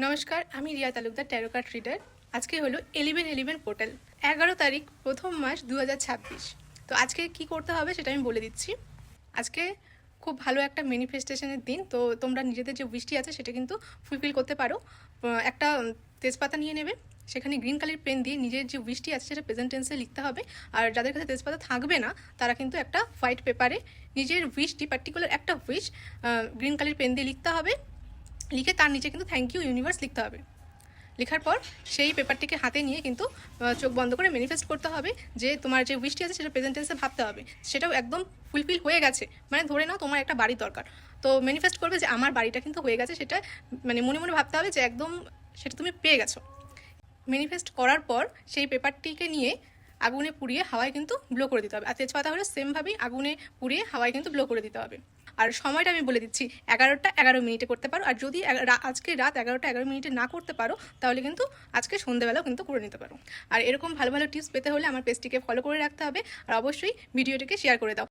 নমস্কার, আমি Riya Talukdar, taro card reader. আজকে হলো 11/11 পোর্টাল, 11 তারিখ, প্রথম মাস 2026। তো আজকে কি করতে হবে সেটা আমি বলে দিচ্ছি। আজকে খুব ভালো একটা ম্যানিফেস্টেশনের দিন। তো তোমরা নিজেদের যে উইশটি আছে সেটা কিন্তু ফুলফিল করতে পারো। একটা তেজপাতা নিয়ে নেবে, সেখানে গ্রিন কালার পেন দিয়ে নিজের যে উইশটি আছে সেটা প্রেজেন্ট টেন্সে লিখতে হবে। আর যাদের কাছে তেজপাতা থাকবে না তারা কিন্তু একটা হোয়াইট পেপারে নিজের উইশটি, পার্টিকুলার একটা উইশ গ্রিন কালার পেন দিয়ে লিখতে হবে। লিখে তার নিচে কিন্তু থ্যাংক ইউ ইউনিভার্স লিখতে হবে। লেখার পর সেই পেপারটিকে হাতে নিয়ে কিন্তু চোখ বন্ধ করে ম্যানিফেস্ট করতে হবে যে তোমার যে উইশটি আছে সেটা প্রেজেন্ট টেন্সে ভাবতে হবে সেটাও একদম ফুলফিল হয়ে গেছে। মানে ধরে নাও তোমার একটা বাড়ি দরকার, তো ম্যানিফেস্ট করবে যে আমার বাড়িটা কিন্তু হয়ে গেছে, সেটা মানে মনে মনে ভাবতে হবে যে একদম সেটা তুমি পেয়ে গেছো। ম্যানিফেস্ট করার পর সেই পেপারটিকে নিয়ে আগুনে পুড়িয়ে হাওয়ায় কিন্তু ব্লো করে দিতে হবে। আর তেজপাতা হলে সেমভাবেই আগুনে পুড়িয়ে হাওয়ায় কিন্তু ব্লো করে দিতে হবে। আর সময়টা আমি বলে দিচ্ছি, 11টা 11 মিনিটে করতে পারো। আর যদি আজকে রাত 11টা 11 মিনিটে না করতে পারো তাহলে কিন্তু আজকে সন্ধ্যেবেলাও কিন্তু করে নিতে পারো। আর এরকম ভালো ভালো টিপস পেতে হলে আমার পেজটিকে ফলো করে রাখতে হবে। আর অবশ্যই ভিডিওটিকে শেয়ার করে দাও।